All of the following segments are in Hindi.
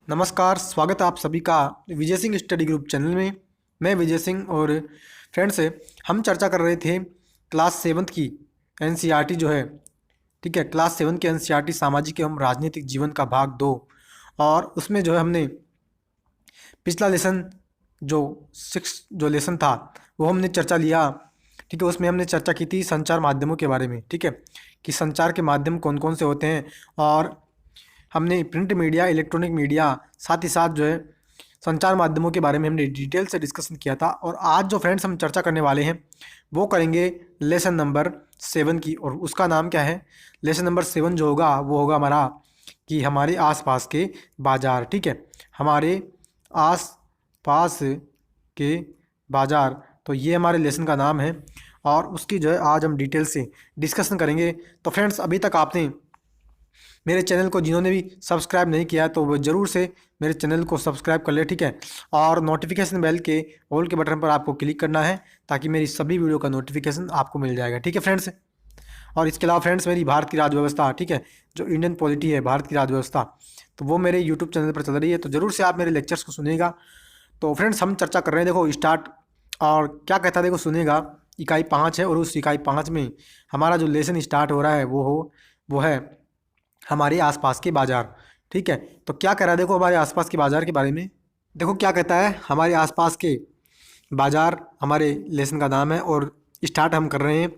नमस्कार, स्वागत है आप सभी का Vijay Singh study group channel में। मैं विजय सिंह और फ्रेंड्स हम चर्चा कर रहे थे क्लास सेवन्थ की एनसीईआरटी जो है, ठीक है, क्लास सेवन की एनसीईआरटी सामाजिक एवं राजनीतिक जीवन का भाग 2। और उसमें जो है हमने पिछला लेसन जो जो लेसन था वो हमने चर्चा लिया, ठीक है। उसमें हमने चर्चा की थी संचार माध्यमों के बारे में, ठीक है, कि संचार के माध्यम कौन कौन से होते हैं। और हमने प्रिंट मीडिया, इलेक्ट्रॉनिक मीडिया, साथ ही साथ जो है संचार माध्यमों के बारे में हमने डिटेल से डिस्कशन किया था। और आज जो फ्रेंड्स हम चर्चा करने वाले हैं वो करेंगे लेसन नंबर 7 की, और उसका नाम क्या है। लेसन नंबर 7 जो होगा वो होगा हमारा कि हमारे आसपास के बाज़ार, ठीक है, हमारे आस पास के बाज़ार। तो ये हमारे लेसन का नाम है और उसकी जो है आज हम डिटेल से डिस्कशन करेंगे। तो फ्रेंड्स, अभी तक आपने मेरे चैनल को जिन्होंने भी सब्सक्राइब नहीं किया तो वो ज़रूर से मेरे चैनल को सब्सक्राइब कर ले, ठीक है। और नोटिफिकेशन बेल के ऑल के बटन पर आपको क्लिक करना है ताकि मेरी सभी वीडियो का नोटिफिकेशन आपको मिल जाएगा, ठीक है फ्रेंड्स। और इसके अलावा फ्रेंड्स, मेरी भारत की राजव्यवस्था, ठीक है, जो इंडियन पॉलिटी है, भारत की राजव्यवस्था, तो वो मेरे यूट्यूब चैनल पर चल रही है, तो ज़रूर से आप मेरे लेक्चर्स को सुनिएगा। तो फ्रेंड्स, हम चर्चा कर रहे हैं, देखो स्टार्ट। और क्या कहता है, देखो सुनिएगा। इकाई 5 है और उस इकाई 5 में हमारा जो लेसन स्टार्ट हो रहा है वो है हमारे आसपास के बाज़ार, ठीक है। तो क्या कह रहा है, देखो हमारे आसपास के बाज़ार के बारे में। देखो क्या कहता है, हमारे आसपास के बाज़ार हमारे लेसन का नाम है और स्टार्ट हम कर रहे हैं।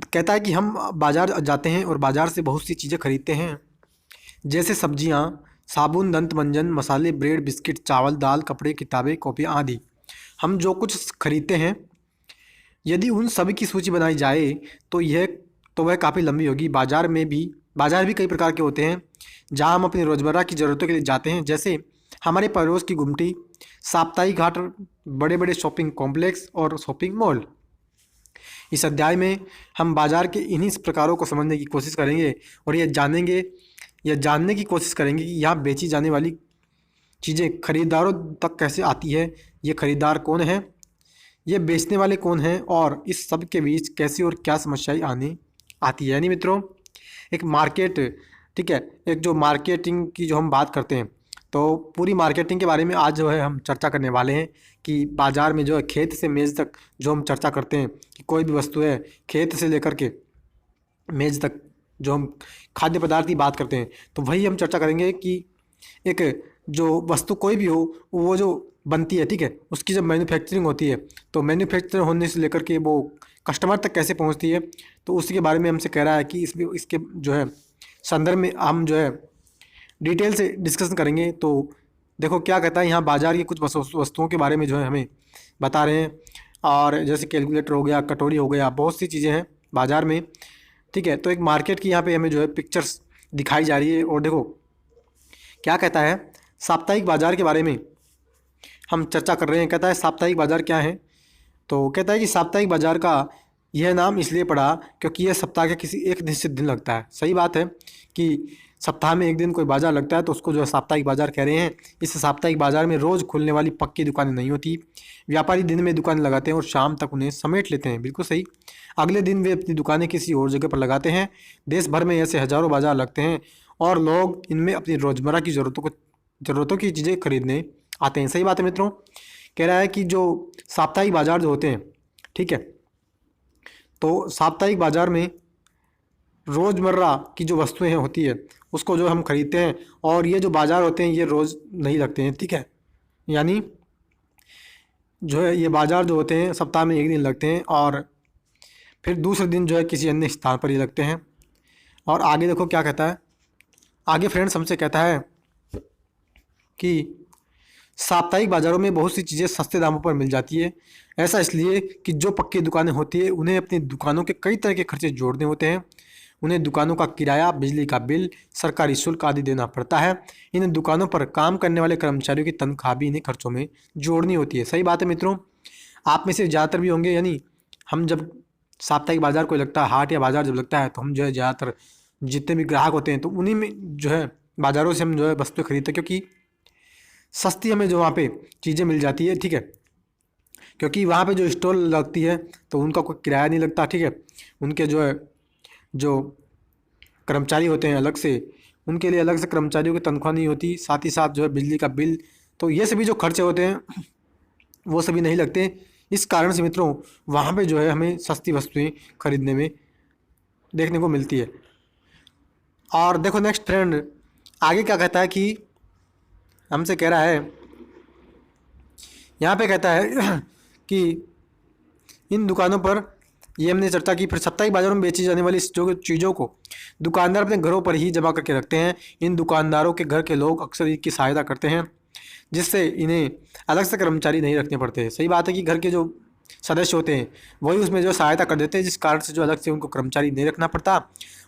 कहता है कि हम बाज़ार जाते हैं और बाज़ार से बहुत सी चीज़ें खरीदते हैं, जैसे सब्जियां, साबुन, दंत मंजन, मसाले, ब्रेड, बिस्किट, चावल, दाल, कपड़े, किताबें, कॉपियाँ आदि। हम जो कुछ खरीदते हैं, यदि उन सभी की सूची बनाई जाए तो वह काफ़ी लंबी होगी। बाज़ार भी कई प्रकार के होते हैं जहां हम अपनी रोज़मर्रा की ज़रूरतों के लिए जाते हैं, जैसे हमारे पड़ोस की गुमटी, साप्ताहिक हाट, बड़े बड़े शॉपिंग कॉम्प्लेक्स और शॉपिंग मॉल। इस अध्याय में हम बाज़ार के इन्हीं प्रकारों को समझने की कोशिश करेंगे और यह जानने की कोशिश करेंगे कि यहाँ बेची जाने वाली चीज़ें खरीदारों तक कैसे आती है, ये खरीदार कौन है, ये बेचने वाले कौन हैं, और इस सब के बीच कैसी और क्या समस्याएं आती है। यानी मित्रों, एक मार्केट, ठीक है, एक जो मार्केटिंग की जो हम बात करते हैं, तो पूरी मार्केटिंग के बारे में आज जो है हम चर्चा करने वाले हैं कि बाज़ार में जो है खेत से मेज़ तक जो हम चर्चा करते हैं कि कोई भी वस्तु है, खेत से लेकर के मेज़ तक जो हम खाद्य पदार्थ की बात करते हैं, तो वही हम चर्चा करेंगे कि एक जो वस्तु कोई भी हो, वो जो बनती है, ठीक है, उसकी जब मैन्युफैक्चरिंग होती है, तो मैन्युफैक्चर होने से लेकर के वो कस्टमर तक कैसे पहुंचती है, तो उसके बारे में हमसे कह रहा है कि इसके जो है संदर्भ में हम जो है डिटेल से डिस्कशन करेंगे। तो देखो क्या कहता है, यहाँ बाज़ार की कुछ वस्तुओं के बारे में जो है हमें बता रहे हैं। और जैसे कैलकुलेटर हो गया, कटोरी हो गया, बहुत सी चीज़ें हैं बाज़ार में, ठीक है। तो एक मार्केट की यहाँ पे हमें जो है पिक्चर्स दिखाई जा रही है। और देखो क्या कहता है, साप्ताहिक बाज़ार के बारे में हम चर्चा कर रहे हैं। कहता है साप्ताहिक बाज़ार क्या है, तो कहता है कि साप्ताहिक बाज़ार का यह नाम इसलिए पड़ा क्योंकि यह सप्ताह के किसी एक निश्चित दिन लगता है। सही बात है कि सप्ताह में एक दिन कोई बाज़ार लगता है, तो उसको जो है साप्ताहिक बाज़ार कह रहे हैं। इस साप्ताहिक बाज़ार में रोज़ खुलने वाली पक्की दुकानें नहीं होती। व्यापारी दिन में दुकानें लगाते हैं और शाम तक उन्हें समेट लेते हैं, बिल्कुल सही। अगले दिन वे अपनी दुकानें किसी और जगह पर लगाते हैं। देश भर में ऐसे हज़ारों बाज़ार लगते हैं और लोग इनमें अपनी रोज़मर्रा की ज़रूरतों की चीज़ें खरीदने आते हैं। सही बात है मित्रों। कह रहा है कि जो साप्ताहिक बाज़ार जो होते हैं, ठीक है, तो साप्ताहिक बाज़ार में रोज़मर्रा की जो वस्तुएं होती है उसको जो हम खरीदते हैं, और ये जो बाज़ार होते हैं ये रोज़ नहीं लगते हैं, ठीक है। यानी जो है ये बाज़ार जो होते हैं सप्ताह में एक दिन लगते हैं और फिर दूसरे दिन जो है किसी अन्य स्थान पर ही लगते हैं। और आगे देखो क्या कहता है, आगे फ्रेंड्स हमसे कहता है कि साप्ताहिक बाज़ारों में बहुत सी चीज़ें सस्ते दामों पर मिल जाती है। ऐसा इसलिए कि जो पक्की दुकानें होती है उन्हें अपनी दुकानों के कई तरह के खर्चे जोड़ने होते हैं। उन्हें दुकानों का किराया, बिजली का बिल, सरकारी शुल्क आदि देना पड़ता है। इन दुकानों पर काम करने वाले कर्मचारियों की तनख्वाह भी इन्हीं खर्चों में जोड़नी होती है। सही बात है मित्रों। आप में से ज़्यादातर भी होंगे, यानी हम जब साप्ताहिक बाज़ार कोई लगता है, हाट या बाज़ार जब लगता है, तो हम जो है ज़्यादातर जितने भी ग्राहक होते हैं तो उन्हीं में जो है बाज़ारों से हम जो है वस्तुएं खरीदते हैं, क्योंकि सस्ती हमें जो वहाँ पे चीज़ें मिल जाती है, ठीक है। क्योंकि वहाँ पे जो स्टॉल लगती है तो उनका कोई किराया नहीं लगता, ठीक है। उनके जो है जो कर्मचारी होते हैं अलग से, उनके लिए अलग से कर्मचारियों की तनख्वाह नहीं होती, साथ ही साथ जो है बिजली का बिल, तो ये सभी जो खर्चे होते हैं वो सभी नहीं लगते। इस कारण से मित्रों वहाँ पे जो है हमें सस्ती वस्तुएं खरीदने में देखने को मिलती है। और देखो नेक्स्ट फ्रेंड आगे क्या कहता है कि हमसे कह रहा है, यहाँ पे कहता है कि इन दुकानों पर, ये हमने चर्चा की, फिर साप्ताहिक बाजारों में बेची जाने वाली जो चीज़ों को दुकानदार अपने घरों पर ही जमा करके रखते हैं। इन दुकानदारों के घर के लोग अक्सर इनकी सहायता करते हैं, जिससे इन्हें अलग से कर्मचारी नहीं रखने पड़ते। सही बात है कि घर के जो सदस्य होते हैं वही उसमें जो सहायता कर देते हैं, जिस कारण से जो अलग से उनको कर्मचारी नहीं रखना पड़ता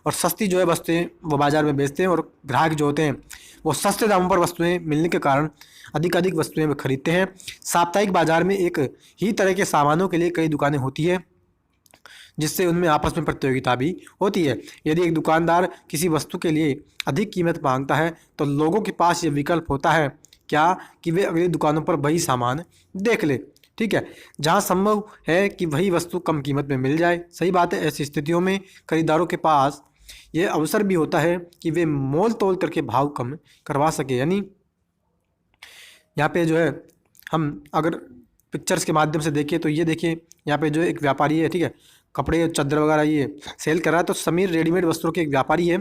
और सस्ती जो है वस्तुएं वो बाज़ार में बेचते हैं, और ग्राहक जो होते हैं वो सस्ते दामों पर वस्तुएं मिलने के कारण अधिक वस्तुएं वे खरीदते हैं। साप्ताहिक बाजार में एक ही तरह के सामानों के लिए कई दुकानें होती है, जिससे उनमें आपस में प्रतियोगिता भी होती है। यदि एक दुकानदार किसी वस्तु के लिए अधिक कीमत मांगता है तो लोगों के पास ये विकल्प होता है क्या कि वे अगली दुकानों पर वही सामान देख ले, ठीक है, जहां संभव है कि वही वस्तु कम कीमत में मिल जाए। सही बात है, ऐसी स्थितियों में खरीदारों के पास ये अवसर भी होता है कि वे मोल तोल करके भाव कम करवा सके। यानी यहाँ पे जो है हम अगर पिक्चर्स के माध्यम से देखें तो ये देखिए, यहाँ पे जो एक व्यापारी है, ठीक है, कपड़े चादर वगैरह ये सेल कर रहा है। तो समीर रेडीमेड वस्त्रों के एक व्यापारी है।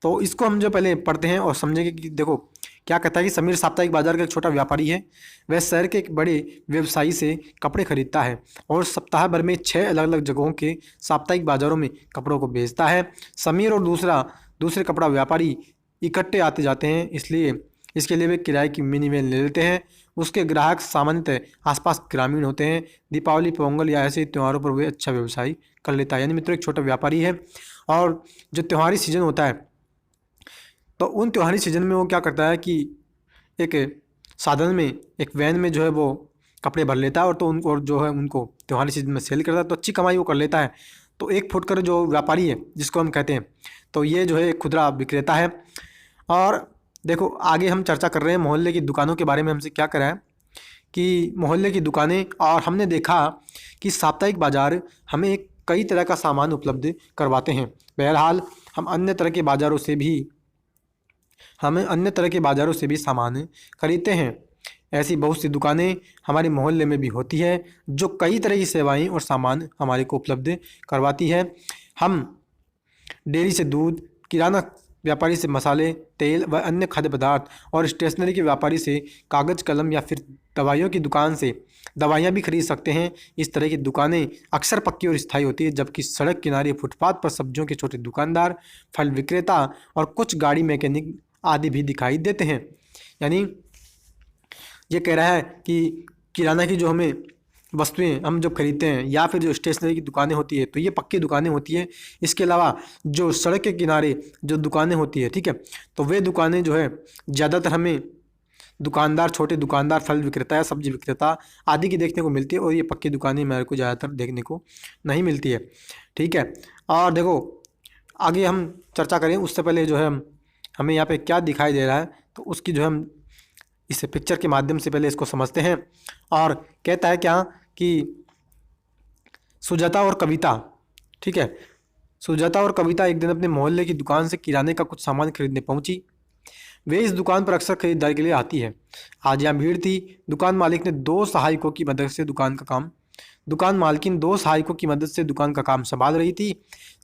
तो इसको हम जो पहले पढ़ते हैं और समझेंगे कि देखो क्या कहता है कि समीर साप्ताहिक बाजार का एक छोटा व्यापारी है। वह शहर के एक बड़े व्यवसायी से कपड़े खरीदता है और सप्ताह भर में 6 अलग अलग जगहों के साप्ताहिक बाजारों में कपड़ों को बेचता है। समीर और दूसरे कपड़ा व्यापारी इकट्ठे आते जाते हैं, इसलिए इसके लिए वे किराए की मिनी वैन ले लेते हैं। उसके ग्राहक सामान्यतः आसपास ग्रामीण होते हैं। दीपावली, पोंगल या ऐसे त्योहारों पर वे अच्छा व्यवसाय कर लेता है। यानी मित्रों एक छोटा व्यापारी है, और जो त्योहारी सीजन होता है तो उन त्योहारी सीजन में वो क्या करता है कि एक साधन में, एक वैन में जो है वो कपड़े भर लेता है, और तो उनको, और जो है उनको त्योहारी सीजन में सेल करता है, तो अच्छी कमाई वो कर लेता है। तो एक फुटकर जो व्यापारी है जिसको हम कहते हैं, तो ये जो है एक खुदरा विक्रेता है। और देखो आगे हम चर्चा कर रहे हैं मोहल्ले की दुकानों के बारे में। हमसे क्या करा है कि मोहल्ले की दुकानें, और हमने देखा कि साप्ताहिक बाजार हमें कई तरह का सामान उपलब्ध करवाते हैं। बहरहाल हम अन्य तरह के बाज़ारों से भी सामान खरीदते हैं। ऐसी बहुत सी दुकानें हमारे मोहल्ले में भी होती है जो कई तरह की सेवाएं और सामान हमारे को उपलब्ध करवाती है। हम डेयरी से दूध, किराना व्यापारी से मसाले, तेल व अन्य खाद्य पदार्थ, और स्टेशनरी के व्यापारी से कागज़ कलम या फिर दवाइयों की दुकान से दवाइयाँ भी खरीद सकते हैं। इस तरह की दुकानें अक्सर पक्की और स्थायी होती है, जबकि सड़क किनारे, फुटपाथ पर सब्जियों के छोटे दुकानदार, फल विक्रेता और कुछ गाड़ी मैकेनिक आदि भी दिखाई देते हैं। यानी ये कह रहा है कि किराना की जो हमें वस्तुएं हम जब खरीदते हैं या फिर जो स्टेशनरी की दुकानें होती है तो ये पक्की दुकानें होती है। इसके अलावा जो सड़क के किनारे जो दुकानें होती है, ठीक है, तो वे दुकानें जो है ज़्यादातर हमें दुकानदार, छोटे दुकानदार, फल विक्रेता या सब्जी विक्रेता आदि की देखने को मिलती है, और ये पक्की दुकानें मेरे को ज़्यादातर देखने को नहीं मिलती है, ठीक है। और देखो आगे हम चर्चा करें उससे पहले जो है हमें यहाँ पे क्या दिखाई दे रहा है, तो उसकी जो हम इस पिक्चर के माध्यम से पहले इसको समझते हैं। और कहता है क्या कि सुजाता और कविता, ठीक है, सुजाता और कविता एक दिन अपने मोहल्ले की दुकान से किराने का कुछ सामान खरीदने पहुंची। वे इस दुकान पर अक्सर खरीदारी के लिए आती है। आज यहाँ भीड़ थी। दुकान मालिकिन दो सहायकों की मदद से दुकान का काम संभाल रही थी।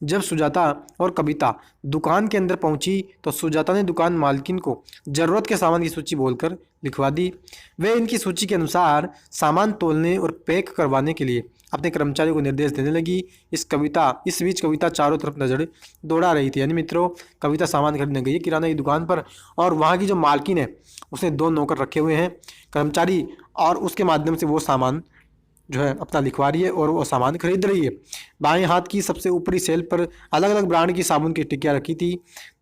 जब सुजाता और कविता दुकान के अंदर पहुंची तो सुजाता ने दुकान मालकिन को ज़रूरत के सामान की सूची बोलकर लिखवा दी। वे इनकी सूची के अनुसार सामान तोलने और पैक करवाने के लिए अपने कर्मचारियों को निर्देश देने लगी। इस बीच कविता चारों तरफ नज़र दौड़ा रही थी। यानी मित्रों कविता सामान खरीदने गई किराना की दुकान पर, और वहाँ की जो मालकिन है उसने 2 नौकर रखे हुए हैं कर्मचारी, और उसके माध्यम से वो सामान जो है अपना लिखवा रही है और वो सामान खरीद रही है। बाएं हाथ की सबसे ऊपरी शेल्फ पर अलग अलग ब्रांड की साबुन की टिक्कियाँ रखी थी।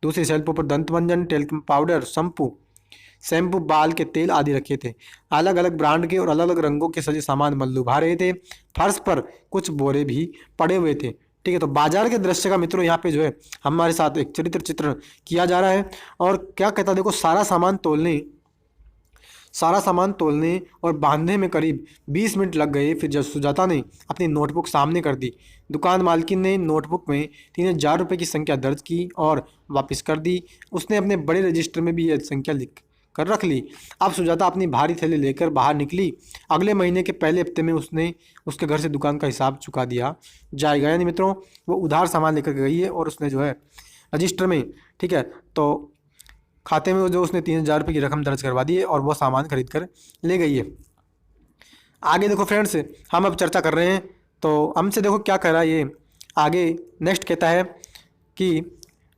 दूसरी शेल्फों पर दंत मंजन, टेल्कम पाउडर, शैम्पू, बाल के तेल आदि रखे थे। अलग अलग ब्रांड के और अलग अलग रंगों के सजे सामान मल्लुभा रहे थे। फर्श पर कुछ बोरे भी पड़े हुए थे, ठीक है। तो बाजार के दृश्य का मित्रों यहाँ पे जो है हमारे साथ एक चित्र किया जा रहा है। और क्या कहता है देखो, सारा सामान तोलने सारा सामान तोलने और बांधने में करीब 20 मिनट लग गए। फिर जब सुजाता ने अपनी नोटबुक सामने कर दी, दुकान मालकिन ने नोटबुक में 3000 रुपये की संख्या दर्ज की और वापस कर दी। उसने अपने बड़े रजिस्टर में भी यह संख्या लिख कर रख ली। अब सुजाता अपनी भारी थैली लेकर बाहर निकली। अगले महीने के पहले हफ्ते में उसने उसके घर से दुकान का हिसाब चुका दिया जाएगा। यानी मित्रों वो उधार सामान लेकर गई है और उसने जो है रजिस्टर में, ठीक है, तो खाते में जो उसने 3000 रुपये की रकम दर्ज करवा दी है और वो सामान खरीद कर ले गई है। आगे देखो फ्रेंड्स, हम अब चर्चा कर रहे हैं तो हमसे देखो क्या कह रहा है ये आगे। नेक्स्ट कहता है कि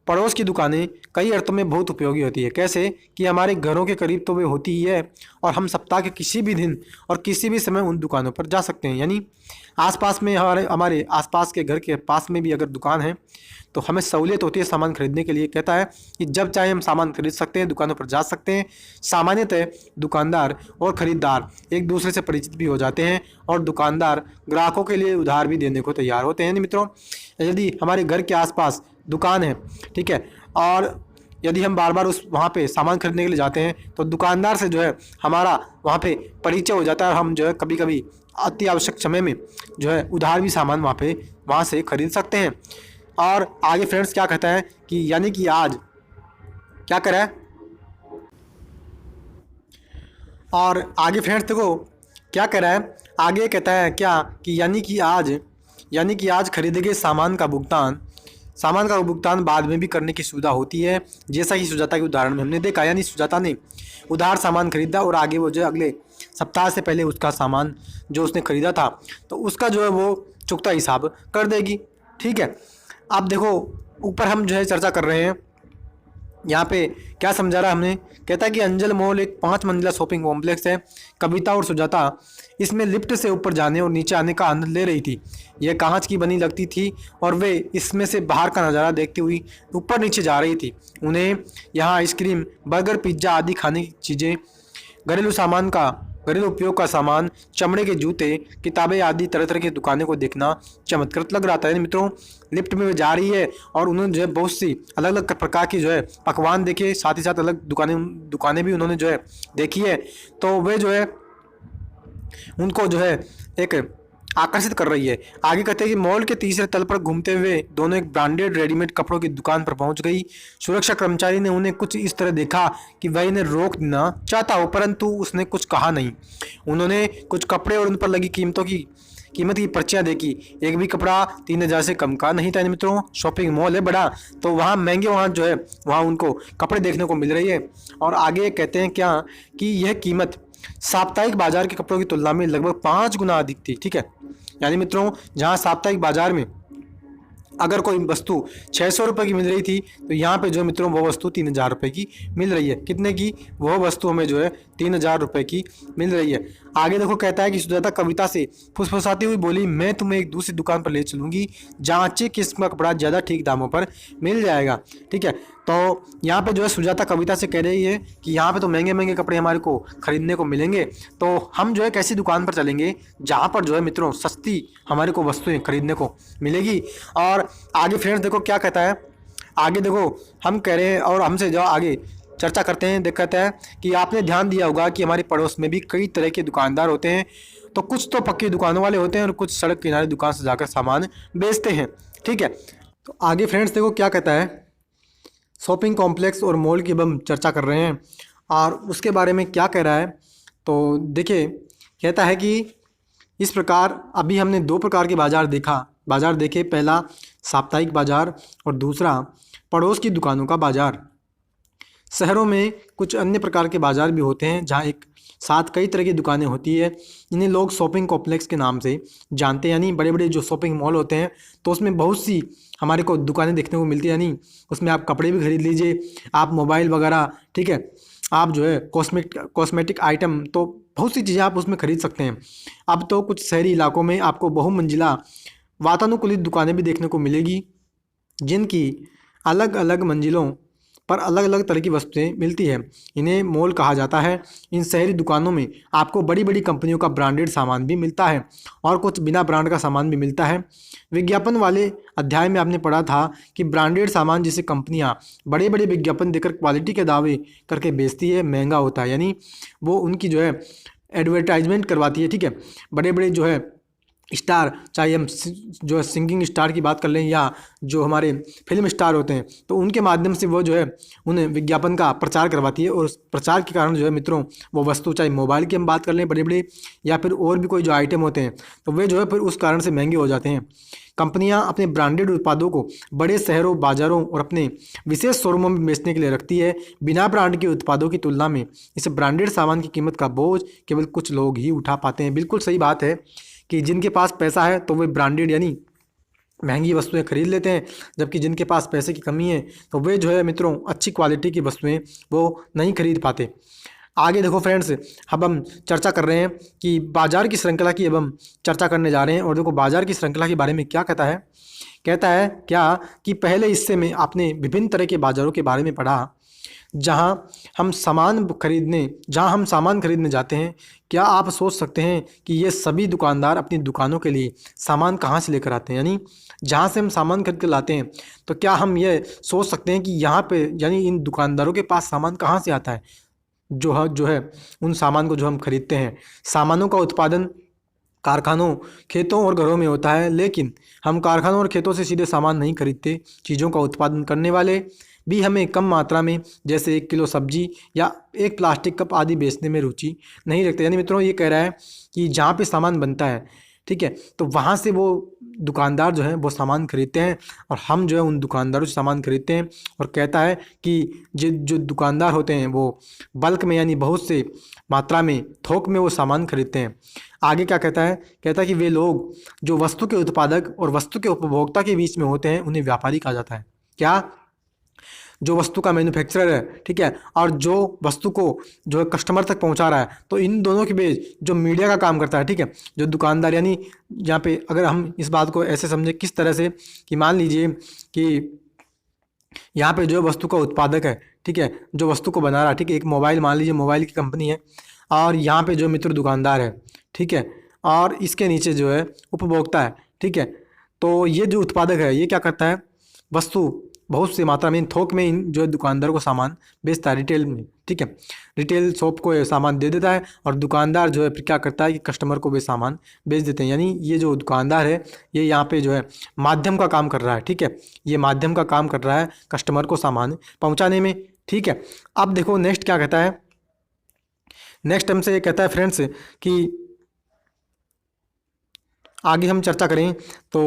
पड़ोस की दुकानें कई अर्थों में बहुत उपयोगी होती है। कैसे कि हमारे घरों के करीब तो वे होती ही है और हम सप्ताह के किसी भी दिन और किसी भी समय उन दुकानों पर जा सकते हैं। यानी आसपास में हमारे आसपास के घर के पास में भी अगर दुकान है तो हमें सहूलियत होती है सामान खरीदने के लिए। कहता है कि जब चाहे हम सामान खरीद सकते हैं, दुकानों पर जा सकते हैं। सामान्यतः दुकानदार और ख़रीदार एक दूसरे से परिचित भी हो जाते हैं और दुकानदार ग्राहकों के लिए उधार भी देने को तैयार होते हैं। मित्रों यदि हमारे घर के आसपास दुकान है, ठीक है, और यदि हम बार बार उस वहाँ पे सामान खरीदने के लिए जाते हैं तो दुकानदार से जो है हमारा वहाँ पे परिचय हो जाता है और हम जो है कभी कभी अति आवश्यक समय में जो है उधार भी सामान वहाँ से खरीद सकते हैं। और आगे फ्रेंड्स क्या कहता है कि यानी कि आज क्या करें, और आगे फ्रेंड्स देखो क्या कह रहा है। आगे कहता है क्या कि यानी कि आज खरीदे गए सामान का भुगतान बाद में भी करने की सुविधा होती है। जैसा कि सुजाता के उदाहरण में हमने देखा, यानी सुजाता ने उधार सामान खरीदा और आगे वो जो है अगले सप्ताह से पहले उसका सामान जो उसने खरीदा था तो उसका जो है वो चुकता हिसाब कर देगी। ठीक है, अब देखो ऊपर हम जो है चर्चा कर रहे हैं, यहाँ पे क्या समझा रहा है हमने। कहता है कि अंजल मॉल एक 5 मंजिला शॉपिंग कॉम्प्लेक्स है। कविता और सुजाता इसमें लिफ्ट से ऊपर जाने और नीचे आने का आनंद ले रही थी। यह कांच की बनी लगती थी और वे इसमें से बाहर का नज़ारा देखती हुई ऊपर नीचे जा रही थी। उन्हें यहाँ आइसक्रीम, बर्गर, पिज्ज़ा आदि खाने की चीज़ें, घरेलू उपयोग का सामान, चमड़े के जूते, किताबें आदि तरह तरह की दुकानें को देखना चमत्कृत लग रहा था। मित्रों लिफ्ट में जा रही है और उन्होंने जो है बहुत सी अलग अलग प्रकार की जो है पकवान देखे, साथ ही साथ अलग दुकानें भी उन्होंने जो है देखी है। तो वे जो है उनको जो है एक आकर्षित कर रही है। आगे कहते हैं कि मॉल के तीसरे तल पर घूमते हुए दोनों एक ब्रांडेड रेडीमेड कपड़ों की दुकान पर पहुंच गई। सुरक्षा कर्मचारी ने उन्हें कुछ इस तरह देखा कि वह इन्हें रोक देना चाहता हो, परंतु उसने कुछ कहा नहीं। उन्होंने कुछ कपड़े और उन पर लगी कीमत की पर्चियाँ देखी। एक भी कपड़ा 3000 से कम का नहीं था। मित्रों शॉपिंग मॉल है बड़ा, तो वहाँ महंगे वहाँ उनको कपड़े देखने को मिल रही है। और आगे कहते हैं क्या कि यह कीमत साप्ताहिक बाजार के कपड़ों की तुलना में लगभग 5 गुना अधिक थी। ठीक है, यानी मित्रों जहाँ साप्ताहिक बाजार में अगर कोई वस्तु 600 रुपये की मिल रही थी तो यहाँ पे जो है मित्रों वो वस्तु 3000 रुपये की मिल रही है। कितने की? वो वस्तु हमें जो है 3000 रुपये की मिल रही है। आगे देखो कहता है कि सुजाता कविता से फुसफुसाती हुई बोली, मैं तुम्हें एक दूसरी दुकान पर ले चलूँगी जहाँ अच्छी किस्म का कपड़ा ज़्यादा ठीक दामों पर मिल जाएगा। ठीक है, तो यहाँ पे जो है सुजाता कविता से कह रही है कि यहाँ पे तो महंगे महंगे कपड़े हमारे को खरीदने को मिलेंगे, तो हम जो है कैसी दुकान पर चलेंगे जहाँ पर जो है मित्रों सस्ती हमारे को वस्तुएं खरीदने को मिलेगी। और आगे फ्रेंड्स देखो क्या कहता है। आगे देखो हम कह रहे हैं और हमसे जो आगे चर्चा करते हैं, कहता है कि आपने ध्यान दिया होगा कि हमारे पड़ोस में भी कई तरह के दुकानदार होते हैं। तो कुछ तो पक्की दुकानों वाले होते हैं और कुछ सड़क किनारे दुकान से जाकर सामान बेचते हैं। ठीक है, तो आगे फ्रेंड्स देखो क्या कहता है। शॉपिंग कॉम्प्लेक्स और मॉल की अब हम चर्चा कर रहे हैं और उसके बारे में क्या कह रहा है। तो देखिए कहता है कि इस प्रकार अभी हमने 2 प्रकार के बाज़ार देखे। पहला साप्ताहिक बाज़ार और दूसरा पड़ोस की दुकानों का बाज़ार। शहरों में कुछ अन्य प्रकार के बाज़ार भी होते हैं जहाँ एक साथ कई तरह की दुकानें होती है। इन्हें लोग शॉपिंग कॉम्प्लेक्स के नाम से जानते हैं। यानी बड़े बड़े जो शॉपिंग मॉल होते हैं तो उसमें बहुत सी हमारे को दुकानें देखने को मिलती है। यानी उसमें आप कपड़े भी खरीद लीजिए, आप मोबाइल वगैरह, ठीक है, आप जो है कॉस्मेटिक आइटम, तो बहुत सी चीज़ें आप उसमें खरीद सकते हैं। अब तो कुछ शहरी इलाकों में आपको बहुमंजिला वातानुकूलित दुकानें भी देखने को मिलेगी जिनकी अलग अलग मंजिलों पर अलग अलग तरह की वस्तुएं मिलती है। इन्हें मॉल कहा जाता है। इन शहरी दुकानों में आपको बड़ी बड़ी कंपनियों का ब्रांडेड सामान भी मिलता है और कुछ बिना ब्रांड का सामान भी मिलता है। विज्ञापन वाले अध्याय में आपने पढ़ा था कि ब्रांडेड सामान जिसे कंपनियां बड़े बड़े विज्ञापन देकर क्वालिटी के दावे करके बेचती है, महंगा होता है, यानी वो उनकी जो है एडवर्टाइजमेंट करवाती है। ठीक है, बड़े बड़े जो है स्टार, चाहे हम जो है सिंगिंग स्टार की बात कर लें या जो हमारे फिल्म स्टार होते हैं, तो उनके माध्यम से वो जो है उन्हें विज्ञापन का प्रचार करवाती है और उस प्रचार के कारण जो है मित्रों वो वस्तु, चाहे मोबाइल की हम बात कर लें बड़े बड़े, या फिर और भी कोई जो आइटम होते हैं, तो वे जो है फिर उस कारण से महंगे हो जाते हैं। कंपनियां अपने ब्रांडेड उत्पादों को बड़े शहरों, बाजारों और अपने विशेष शोरूमों में बेचने के लिए रखती है। बिना ब्रांड के उत्पादों की तुलना में इस ब्रांडेड सामान की कीमत का बोझ केवल कुछ लोग ही उठा पाते हैं। बिल्कुल सही बात है कि जिनके पास पैसा है तो वे ब्रांडेड यानी महंगी वस्तुएं खरीद लेते हैं, जबकि जिनके पास पैसे की कमी है तो वे जो है मित्रों अच्छी क्वालिटी की वस्तुएं वो नहीं खरीद पाते। आगे देखो फ्रेंड्स, अब हम चर्चा कर रहे हैं कि बाजार की श्रृंखला की, अब हम चर्चा करने जा रहे हैं। और देखो बाजार की श्रृंखला के बारे में क्या कहता है क्या कि पहले हिस्से में आपने विभिन्न तरह के बाजारों के बारे में पढ़ा जहां हम सामान खरीदने जाते हैं। क्या आप सोच सकते हैं कि ये सभी दुकानदार अपनी दुकानों के लिए सामान कहाँ से लेकर आते हैं? यानी जहाँ से हम सामान खरीद कर लाते हैं, तो क्या हम ये सोच सकते हैं कि यहाँ पे यानी इन दुकानदारों के पास सामान कहाँ से आता है? जो है उन सामान को जो हम खरीदते हैं, सामानों का उत्पादन कारखानों, खेतों और घरों में होता है, लेकिन हम कारखानों और खेतों से सीधे सामान नहीं खरीदते। चीज़ों का उत्पादन करने वाले भी हमें कम मात्रा में, जैसे 1 किलो सब्जी या एक प्लास्टिक कप आदि बेचने में रुचि नहीं रखते। यानी मित्रों ये कह रहा है कि जहाँ पे सामान बनता है, ठीक है, तो वहाँ से वो दुकानदार जो है वो सामान खरीदते हैं और हम जो है उन दुकानदारों से सामान खरीदते हैं। और कहता है कि जो दुकानदार होते हैं वो बल्क में यानी बहुत से मात्रा में, थोक में वो सामान खरीदते हैं। आगे क्या कहता है कि वे लोग जो वस्तु के उत्पादक और वस्तु के उपभोक्ता के बीच में होते हैं उन्हें व्यापारी कहा जाता है। क्या? जो वस्तु का मैन्युफैक्चरर है, ठीक है, और जो वस्तु को जो है कस्टमर तक पहुंचा रहा है, तो इन दोनों के बीच जो मीडिया का काम करता है, ठीक है, जो दुकानदार, यानी यहाँ पे अगर हम इस बात को ऐसे समझे किस तरह से कि मान लीजिए कि यहाँ पे जो वस्तु का उत्पादक है, ठीक है, जो वस्तु को बना रहा है, ठीक है, एक मोबाइल, मान लीजिए मोबाइल की कंपनी है, और यहाँ पे जो मित्र दुकानदार है, ठीक है, और इसके नीचे जो है उपभोक्ता है, ठीक है। तो ये जो उत्पादक है ये क्या करता है, वस्तु बहुत सी मात्रा में थोक में इन जो है दुकानदार को सामान बेचता है रिटेल में, ठीक है, रिटेल शॉप को ये सामान दे देता है और दुकानदार जो है फिर क्या करता है कि कस्टमर को वे सामान बेच देते हैं। यानी ये जो दुकानदार है ये यहाँ पे जो है माध्यम का काम कर रहा है, ठीक है, ये माध्यम का काम कर रहा है कस्टमर को सामान पहुँचाने में, ठीक है। अब देखो नेक्स्ट क्या कहता है, नेक्स्ट हमसे ये कहता है फ्रेंड्स कि आगे हम चर्चा करें तो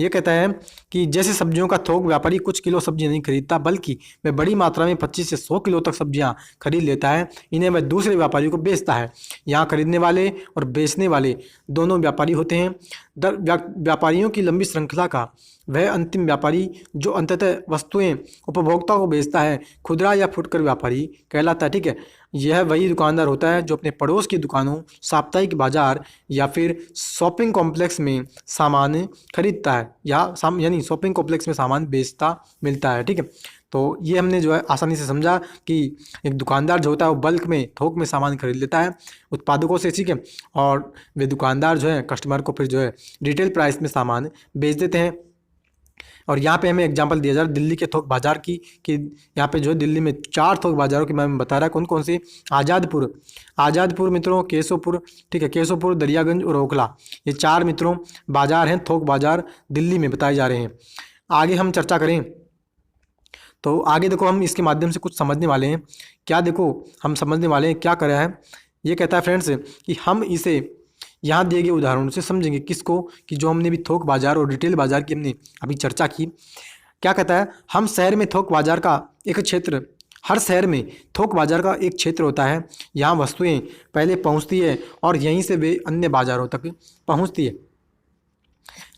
ये कहता है कि जैसे सब्जियों का थोक व्यापारी कुछ किलो सब्जी नहीं खरीदता, बल्कि वह बड़ी मात्रा में 25 से 100 किलो तक सब्जियां खरीद लेता है। इन्हें वह दूसरे व्यापारियों को बेचता है। यहाँ खरीदने वाले और बेचने वाले दोनों व्यापारी होते हैं। व्यापारियों की लंबी श्रृंखला का वह अंतिम व्यापारी जो अंततः वस्तुएं उपभोक्ता को बेचता है खुदरा या फुटकर व्यापारी कहलाता है, ठीक है। यह वही दुकानदार होता है जो अपने पड़ोस की दुकानों, साप्ताहिक बाजार या फिर शॉपिंग कॉम्प्लेक्स में सामान खरीदता है यानी शॉपिंग कॉम्प्लेक्स में सामान बेचता मिलता है, ठीक है। तो ये हमने जो है आसानी से समझा कि एक दुकानदार जो होता है वो बल्क में, थोक में सामान खरीद लेता है उत्पादकों से, ठीक है, और वे दुकानदार जो है कस्टमर को फिर जो है रिटेल प्राइस में सामान बेच देते हैं। और यहाँ पे हमें एग्जांपल दिया जा रहा है दिल्ली के थोक बाजार की कि यहाँ पे जो है दिल्ली में 4 थोक बाज़ारों की मैं बता रहा है, कौन कौन से? आज़ादपुर मित्रों, केशवपुर, ठीक है, केशवपुर, दरियागंज और ओखला, ये 4 मित्रों बाज़ार हैं, थोक बाज़ार दिल्ली में बताए जा रहे हैं। आगे हम चर्चा करें तो आगे देखो हम इसके माध्यम से कुछ समझने वाले हैं। क्या देखो हम समझने वाले हैं क्या कर रहा है, ये कहता है फ्रेंड्स कि हम इसे यहाँ दिए गए उदाहरणों से समझेंगे। किसको? कि जो हमने भी थोक बाजार और रिटेल बाजार की हमने अभी चर्चा की। क्या कहता है, हम शहर में थोक बाजार का एक क्षेत्र, हर शहर में थोक बाजार का एक क्षेत्र होता है। यहाँ वस्तुएं पहले पहुँचती है और यहीं से वे अन्य बाजारों तक पहुँचती है।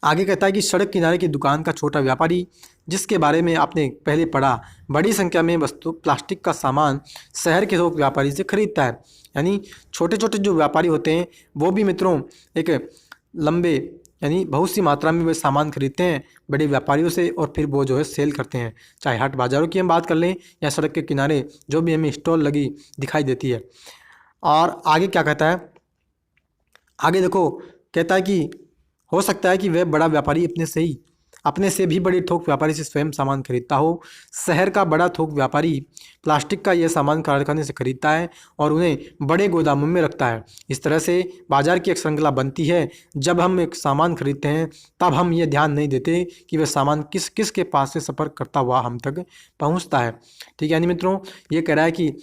आगे कहता है कि सड़क किनारे की दुकान का छोटा व्यापारी, जिसके बारे में आपने पहले पढ़ा, बड़ी संख्या में वस्तु प्लास्टिक का सामान शहर के थोक व्यापारी से खरीदता है। यानी छोटे छोटे जो व्यापारी होते हैं वो भी मित्रों एक लंबे यानी बहुत सी मात्रा में वे सामान खरीदते हैं बड़े व्यापारियों से और फिर वो जो है सेल करते हैं। चाहे हाट बाज़ारों की हम बात कर लें या सड़क के किनारे जो भी हमें स्टॉल लगी दिखाई देती है। और आगे क्या कहता है, आगे देखो, कहता है कि हो सकता है कि वह बड़ा व्यापारी अपने से भी बड़े थोक व्यापारी से स्वयं सामान खरीदता हो। शहर का बड़ा थोक व्यापारी प्लास्टिक का यह सामान कारखाने से खरीदता है और उन्हें बड़े गोदामों में रखता है। इस तरह से बाजार की एक श्रृंखला बनती है। जब हम एक सामान खरीदते हैं तब हम ये ध्यान नहीं देते कि वह सामान किस किस के पास से सफ़र करता हुआ हम तक पहुंचता है। ठीक है, यानी मित्रों ये कह रहा है कि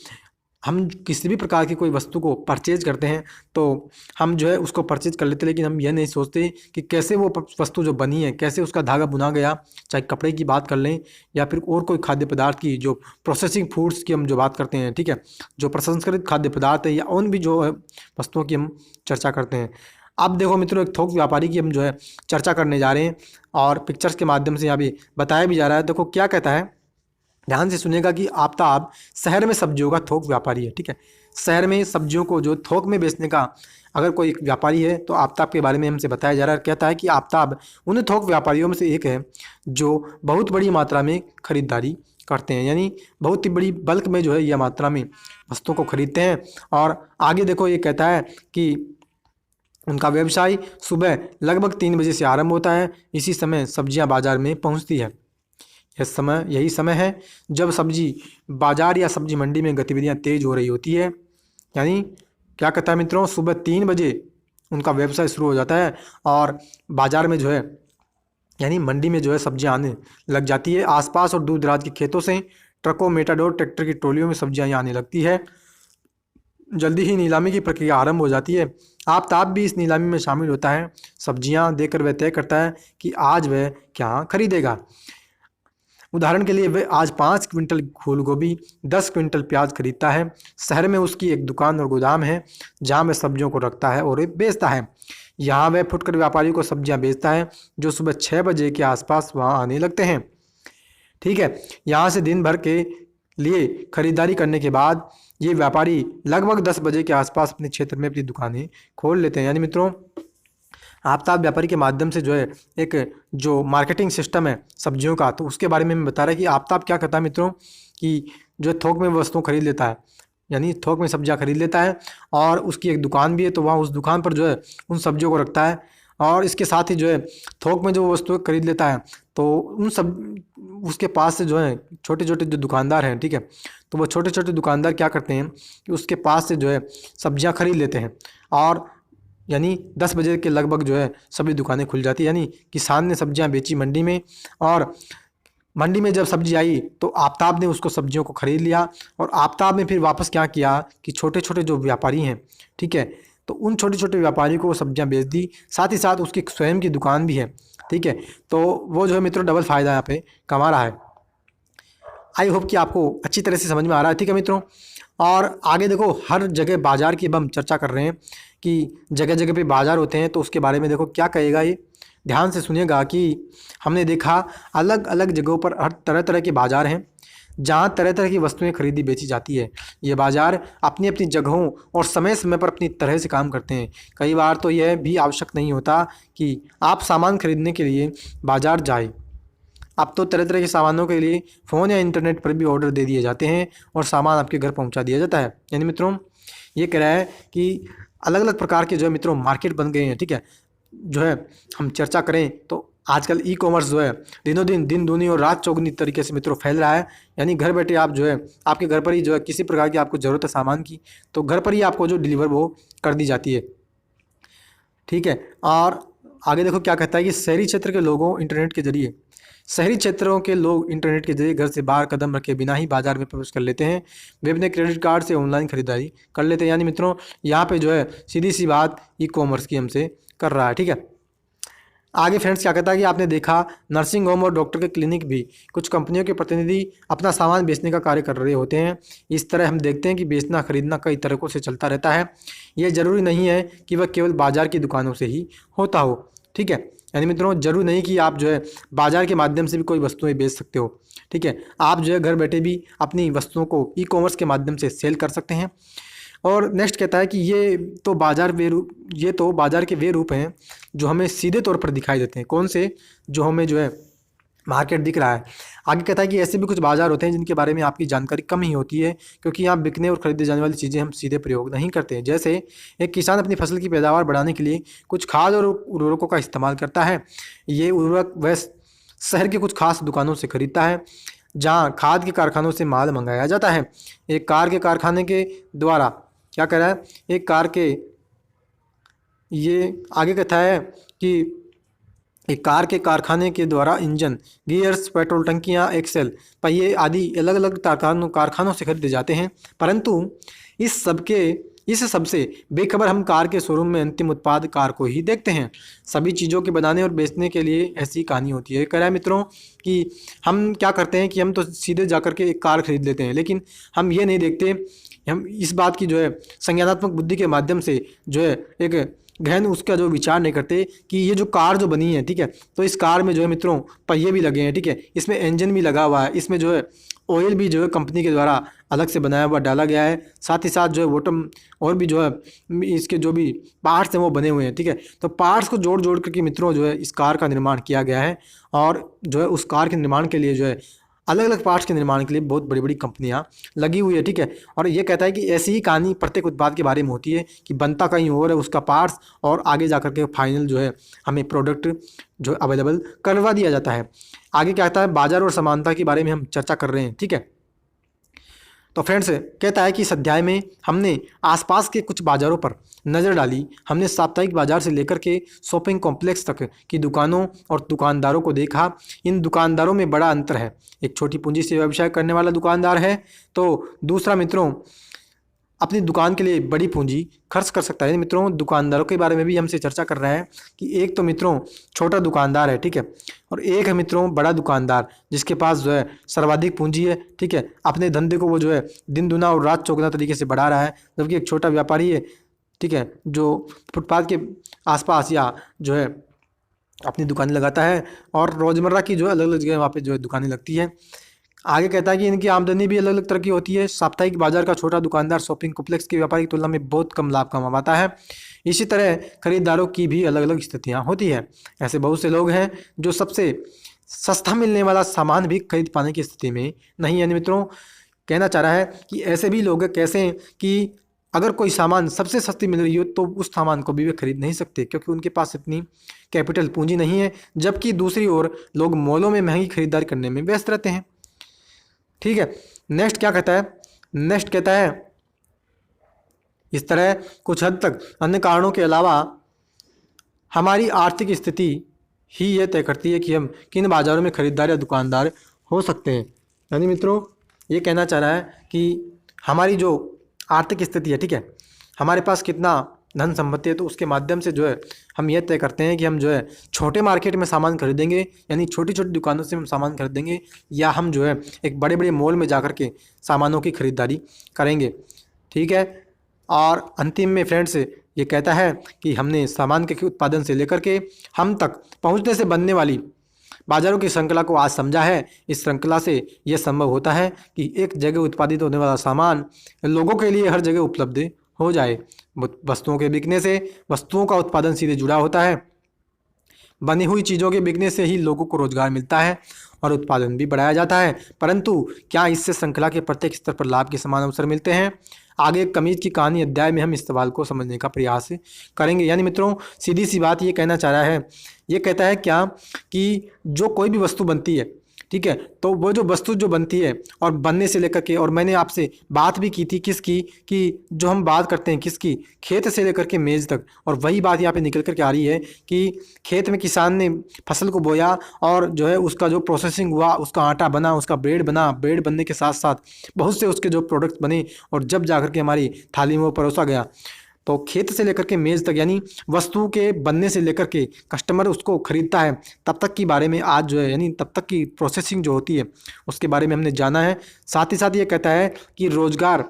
हम किसी भी प्रकार की कोई वस्तु को परचेज करते हैं तो हम जो है उसको परचेज कर लेते हैं, लेकिन हम यह नहीं सोचते कि कैसे वो वस्तु जो बनी है, कैसे उसका धागा बुना गया। चाहे कपड़े की बात कर लें या फिर और कोई खाद्य पदार्थ की, जो प्रोसेसिंग फूड्स की हम जो बात करते हैं, ठीक है, जो प्रसंस्कृत खाद्य पदार्थ है या उन भी जो है वस्तुओं की हम चर्चा करते हैं। अब देखो मित्रों, एक थोक व्यापारी की हम जो है चर्चा करने जा रहे हैं और पिक्चर्स के माध्यम से यहाँ भी बताया भी जा रहा है। देखो क्या कहता है, ध्यान से सुनिएगा कि आफ्ताब शहर में सब्जियों का थोक व्यापारी है। ठीक है, शहर में सब्जियों को जो थोक में बेचने का अगर कोई एक व्यापारी है तो आफ्ताब के बारे में हमसे बताया जा रहा है। कहता है कि आफ्ताब उन थोक व्यापारियों में से एक है जो बहुत बड़ी मात्रा में खरीदारी करते हैं, यानी बहुत ही बड़ी बल्क में जो है यह मात्रा में वस्तुओं को खरीदते हैं। और आगे देखो ये कहता है कि उनका व्यवसाय सुबह लगभग 3 बजे से आरंभ होता है। इसी समय सब्जियां बाजार में पहुंचती है। यही समय है जब सब्जी बाजार या सब्जी मंडी में गतिविधियां तेज हो रही होती है। यानी क्या कहता है मित्रों, सुबह 3 बजे उनका व्यवसाय शुरू हो जाता है और बाजार में जो है यानी मंडी में जो है सब्जियां आने लग जाती है। आसपास और दूर दराज के खेतों से ट्रकों, मेटाडोर, ट्रैक्टर की ट्रॉलियों में सब्जियां आने लगती है। जल्दी ही नीलामी की प्रक्रिया आरंभ हो जाती है। आफ्ताब भी इस नीलामी में शामिल होता है। सब्जियां देखकर वह तय करता है कि आज वह क्या खरीदेगा। उदाहरण के लिए वह आज 5 क्विंटल फूल गोभी, 10 क्विंटल प्याज खरीदता है। शहर में उसकी एक दुकान और गोदाम है जहां वह सब्जियों को रखता है और बेचता है। यहाँ वह फुटकर व्यापारियों को सब्जियां बेचता है जो सुबह 6 बजे के आसपास वहां आने लगते हैं। ठीक है, यहाँ से दिन भर के लिए खरीदारी करने के बाद ये व्यापारी लगभग 10 बजे के आसपास अपने क्षेत्र में अपनी दुकानें खोल लेते हैं। यानी मित्रों, आफ्ताब व्यापारी के माध्यम से जो है एक जो मार्केटिंग सिस्टम है सब्जियों का, तो उसके बारे में मैं बता रहा है कि आफ्ताब क्या करता है मित्रों कि जो थोक में वस्तुओं खरीद लेता है, यानी थोक में सब्जियां खरीद लेता है और उसकी एक दुकान भी है, तो वहाँ उस दुकान पर जो है उन सब्जियों को रखता है। और इसके साथ ही जो है थोक में जो वस्तुएं खरीद लेता है तो उन सब उसके पास से जो है छोटे छोटे जो दुकानदार हैं, ठीक है, तो वो छोटे छोटे दुकानदार क्या करते हैं कि उसके पास से जो है सब्जियां खरीद लेते हैं और यानी 10 बजे के लगभग जो है सभी दुकानें खुल जाती है। यानी किसान ने सब्जियां बेची मंडी में और मंडी में जब सब्जी आई तो आफ्ताब ने उसको सब्जियों को खरीद लिया और आफ्ताब ने फिर वापस क्या किया कि छोटे छोटे जो व्यापारी हैं, ठीक है, तो उन छोटे छोटे व्यापारी को वो सब्जियां बेच दी। साथ ही साथ उसकी स्वयं की दुकान भी है। ठीक है, तो वो जो है मित्रों डबल फ़ायदा यहाँ पे कमा रहा है। आई होप कि आपको अच्छी तरह से समझ में आ रहा है। ठीक है मित्रों, और आगे देखो हर जगह बाज़ार की अब हम चर्चा कर रहे हैं कि जगह जगह पे बाज़ार होते हैं, तो उसके बारे में देखो क्या कहेगा ये, ध्यान से सुनिएगा कि हमने देखा अलग अलग जगहों पर हर तरह तरह के बाज़ार हैं जहाँ तरह तरह की वस्तुएं खरीदी बेची जाती है। ये बाज़ार अपनी अपनी जगहों और समय समय पर अपनी तरह से काम करते हैं। कई बार तो यह भी आवश्यक नहीं होता कि आप सामान खरीदने के लिए बाज़ार जाए। अब तो तरह तरह के सामानों के लिए फ़ोन या इंटरनेट पर भी ऑर्डर दे दिए जाते हैं और सामान आपके घर पहुंचा दिया जाता है। यानी मित्रों ये कह रहा है कि अलग अलग प्रकार के जो है मित्रों मार्केट बन गए हैं। ठीक है, जो है हम चर्चा करें तो आजकल ई कॉमर्स जो है दिनों दिन दूनी और रात चौगुनी तरीके से मित्रों फैल रहा है। यानी घर बैठे आप जो है आपके घर पर ही जो है किसी प्रकार की आपको ज़रूरत है सामान की, तो घर पर ही आपको जो डिलीवर वो कर दी जाती है। ठीक है, और आगे देखो क्या कहता है कि शहरी क्षेत्रों के लोग इंटरनेट के जरिए घर से बाहर कदम रखे बिना ही बाजार में प्रवेश कर लेते हैं। वे अपने क्रेडिट कार्ड से ऑनलाइन खरीदारी कर लेते हैं। यानी मित्रों यहाँ पे जो है सीधी सी बात ई कॉमर्स की हमसे कर रहा है। ठीक है, आगे फ्रेंड्स क्या कहता है कि आपने देखा नर्सिंग होम और डॉक्टर के क्लिनिक भी कुछ कंपनियों के प्रतिनिधि अपना सामान बेचने का कार्य कर रहे होते हैं। इस तरह हम देखते हैं कि बेचना खरीदना कई तरीकों से चलता रहता है। ये ज़रूरी नहीं है कि वह केवल बाजार की दुकानों से ही होता हो। ठीक है, यानी मित्रों जरूरी नहीं कि आप जो है बाजार के माध्यम से भी कोई वस्तुएं बेच सकते हो। ठीक है, आप जो है घर बैठे भी अपनी वस्तुओं को ई कॉमर्स के माध्यम से सेल कर सकते हैं। और नेक्स्ट कहता है कि ये तो बाजार के वे रूप हैं जो हमें सीधे तौर पर दिखाई देते हैं। कौन से? जो हमें जो है मार्केट दिख रहा है। आगे कहता है कि ऐसे भी कुछ बाजार होते हैं जिनके बारे में आपकी जानकारी कम ही होती है, क्योंकि यहाँ बिकने और खरीदे जाने वाली चीज़ें हम सीधे प्रयोग नहीं करते हैं। जैसे एक किसान अपनी फसल की पैदावार बढ़ाने के लिए कुछ खाद और उर्वरकों का इस्तेमाल करता है। ये उर्वरक वह शहर के कुछ खास दुकानों से खरीदता है जहाँ खाद के कारखानों से माल मंगाया जाता है। एक कार के कारखाने के द्वारा क्या कर रहा है? एक कार के ये आगे कहता है कि एक कार के कारखाने के द्वारा इंजन, गियर्स, पेट्रोल टंकियां, एक्सेल, पहिए आदि अलग अलग कारखानों से खरीदे जाते हैं। परंतु इस सबसे बेखबर हम कार के शोरूम में अंतिम उत्पाद कार को ही देखते हैं। सभी चीज़ों के बनाने और बेचने के लिए ऐसी कहानी होती है। कह रहा है मित्रों कि हम क्या करते हैं कि हम तो सीधे जाकर के एक कार खरीद लेते हैं, लेकिन हम ये नहीं देखते, हम इस बात की जो है संज्ञानात्मक बुद्धि के माध्यम से जो है एक गहन उसका जो विचार नहीं करते कि ये जो कार जो बनी है, ठीक है, तो इस कार में जो है मित्रों पहिए भी लगे हैं, ठीक है, इसमें इंजन भी लगा हुआ है, इसमें जो है ऑयल भी जो है कंपनी के द्वारा अलग से बनाया हुआ डाला गया है, साथ ही साथ जो है बॉटम और भी जो है इसके जो भी पार्ट्स हैं वो बने हुए हैं, ठीक है। तो पार्ट्स को जोड़ जोड़ करके मित्रों जो है इस कार का निर्माण किया गया है, और जो है उस कार के निर्माण के लिए जो है अलग अलग पार्ट्स के निर्माण के लिए बहुत बड़ी बड़ी कंपनियां लगी हुई है, ठीक है। और ये कहता है कि ऐसी ही कहानी प्रत्येक उत्पाद के बारे में होती है कि बनता कहीं और है उसका पार्ट्स, और आगे जा कर के फाइनल जो है हमें प्रोडक्ट जो अवेलेबल करवा दिया जाता है। आगे क्या कहता है? बाजार और समानता के बारे में हम चर्चा कर रहे हैं, ठीक है। तो फ्रेंड्स कहता है कि इस अध्याय में हमने आसपास के कुछ बाज़ारों पर नज़र डाली। हमने साप्ताहिक बाजार से लेकर के शॉपिंग कॉम्प्लेक्स तक की दुकानों और दुकानदारों को देखा। इन दुकानदारों में बड़ा अंतर है। एक छोटी पूंजी से व्यवसाय करने वाला दुकानदार है, तो दूसरा मित्रों अपनी दुकान के लिए बड़ी पूंजी खर्च कर सकता है। मित्रों दुकानदारों के बारे में भी हमसे चर्चा कर रहे हैं कि एक तो मित्रों छोटा दुकानदार है, ठीक है, और एक है मित्रों बड़ा दुकानदार जिसके पास जो है सर्वाधिक पूंजी है, ठीक है। अपने धंधे को वो जो है दिन दुना और रात चौगुना तरीके से बढ़ा रहा है, जबकि एक छोटा व्यापारी है, ठीक है, जो फुटपाथ के आसपास या जो है अपनी दुकानें लगाता है और रोज़मर्रा की जो है अलग अलग जगह वहाँ पे जो है दुकानें लगती है। आगे कहता है कि इनकी आमदनी भी अलग अलग तरह की होती है। साप्ताहिक बाजार का छोटा दुकानदार शॉपिंग कॉम्प्लेक्स के व्यापारी की तुलना में बहुत कम लाभ कमाता है। इसी तरह खरीदारों की भी अलग अलग स्थितियाँ होती है। ऐसे बहुत से लोग हैं जो सबसे सस्ता मिलने वाला सामान भी खरीद पाने की स्थिति में नहीं है। मित्रों कहना चाह रहा है कि ऐसे भी लोग कैसे हैं कि अगर कोई सामान सबसे सस्ती मिल रही हो तो उस सामान को भी वे खरीद नहीं सकते, क्योंकि उनके पास इतनी कैपिटल पूंजी नहीं है। जबकि दूसरी ओर लोग मॉलों में महंगी खरीदारी करने में व्यस्त रहते हैं, ठीक है। नेक्स्ट क्या कहता है? नेक्स्ट कहता है इस तरह कुछ हद तक अन्य कारणों के अलावा हमारी आर्थिक स्थिति ही यह तय करती है कि हम किन बाज़ारों में खरीदार या दुकानदार हो सकते हैं। यानी मित्रों ये कहना चाह रहा है कि हमारी जो आर्थिक स्थिति है, ठीक है, हमारे पास कितना धन संपत्ति है, तो उसके माध्यम से जो है हम यह तय करते हैं कि हम जो है छोटे मार्केट में सामान खरीदेंगे, यानी छोटी छोटी दुकानों से हम सामान खरीदेंगे, या हम जो है एक बड़े बड़े मॉल में जाकर के सामानों की खरीदारी करेंगे, ठीक है। और अंतिम में फ्रेंड्स ये कहता है कि हमने सामान के उत्पादन से लेकर के हम तक पहुँचने से बनने वाली बाज़ारों की श्रृंखला को आज समझा है। इस श्रृंखला से यह संभव होता है कि एक जगह उत्पादित होने वाला सामान लोगों के लिए हर जगह उपलब्ध हो जाए। वस्तुओं के बिकने से वस्तुओं का उत्पादन सीधे जुड़ा होता है। बनी हुई चीज़ों के बिकने से ही लोगों को रोजगार मिलता है और उत्पादन भी बढ़ाया जाता है। परंतु क्या इससे श्रृंखला के प्रत्येक स्तर पर लाभ के समान अवसर मिलते हैं? आगे कमीज की कहानी अध्याय में हम इस सवाल को समझने का प्रयास करेंगे। यानी मित्रों सीधी सी बात ये कहना चाह रहा है, ये कहता है क्या कि जो कोई भी वस्तु बनती है, ठीक है, तो वो जो वस्तु जो बनती है और बनने से लेकर के, और मैंने आपसे बात भी की थी किसकी, कि जो हम बात करते हैं किसकी, खेत से लेकर के मेज़ तक, और वही बात यहाँ पे निकल कर के आ रही है कि खेत में किसान ने फसल को बोया और जो है उसका जो प्रोसेसिंग हुआ, उसका आटा बना, उसका ब्रेड बना, ब्रेड बनने के साथ साथ बहुत से उसके जो प्रोडक्ट्स बने, और जब जा कर के हमारी थाली में वो परोसा गया, तो खेत से लेकर के मेज़ तक, यानी वस्तु के बनने से लेकर के कस्टमर उसको खरीदता है, तब तक के बारे में आज जो है, यानी तब तक की प्रोसेसिंग जो होती है उसके बारे में हमने जाना है। साथ ही साथ ये कहता है कि रोज़गार,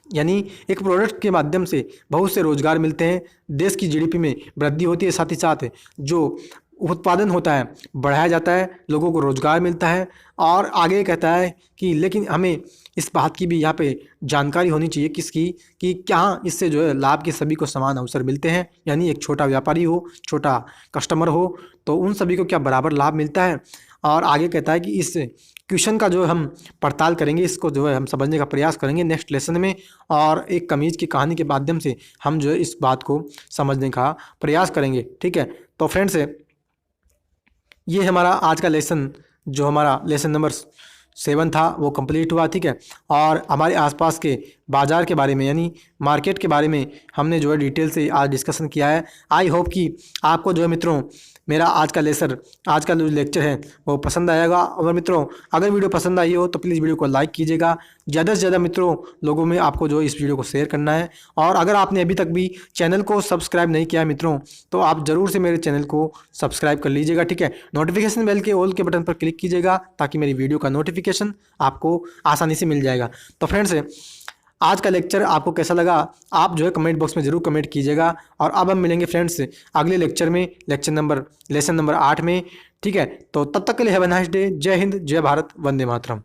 यानी एक प्रोडक्ट के माध्यम से बहुत से रोज़गार मिलते हैं, देश की जीडीपी में वृद्धि होती है, साथ ही साथ जो उत्पादन होता है बढ़ाया जाता है, लोगों को रोजगार मिलता है। और आगे कहता है कि लेकिन हमें इस बात की भी यहाँ पे जानकारी होनी चाहिए किसकी, कि क्या इससे जो है लाभ के सभी को समान अवसर मिलते हैं, यानी एक छोटा व्यापारी हो, छोटा कस्टमर हो, तो उन सभी को क्या बराबर लाभ मिलता है। और आगे कहता है कि इस क्वेश्चन का जो हम पड़ताल करेंगे, इसको जो है हम समझने का प्रयास करेंगे नेक्स्ट लेसन में, और एक कमीज की कहानी के माध्यम से हम जो है इस बात को समझने का प्रयास करेंगे। ठीक है, तो फ्रेंड्स ये हमारा आज का लेसन, जो हमारा लेसन नंबर 7 था वो कंप्लीट हुआ। ठीक है, और हमारे आसपास के बाज़ार के बारे में यानी मार्केट के बारे में हमने जो है डिटेल से आज डिस्कशन किया है। आई होप कि आपको जो है मित्रों मेरा आज का जो लेक्चर है वो पसंद आएगा। और मित्रों अगर वीडियो पसंद आई हो तो प्लीज़ वीडियो को लाइक कीजिएगा, ज़्यादा से ज़्यादा मित्रों लोगों में आपको जो इस वीडियो को शेयर करना है। और अगर आपने अभी तक भी चैनल को सब्सक्राइब नहीं किया है मित्रों, तो आप ज़रूर से मेरे चैनल को सब्सक्राइब कर लीजिएगा। ठीक है, नोटिफिकेशन बेल के ऑल के बटन पर क्लिक कीजिएगा ताकि मेरी वीडियो का नोटिफिकेशन आपको आसानी से मिल जाएगा। तो फ्रेंड्स आज का लेक्चर आपको कैसा लगा आप जो है कमेंट बॉक्स में ज़रूर कमेंट कीजिएगा। और अब हम मिलेंगे फ्रेंड्स अगले लेक्चर में, लेसन नंबर 8 में। ठीक है, तो तब तक के लिए हैव अ नाइस डे। जय हिंद, जय भारत, वंदे मातरम।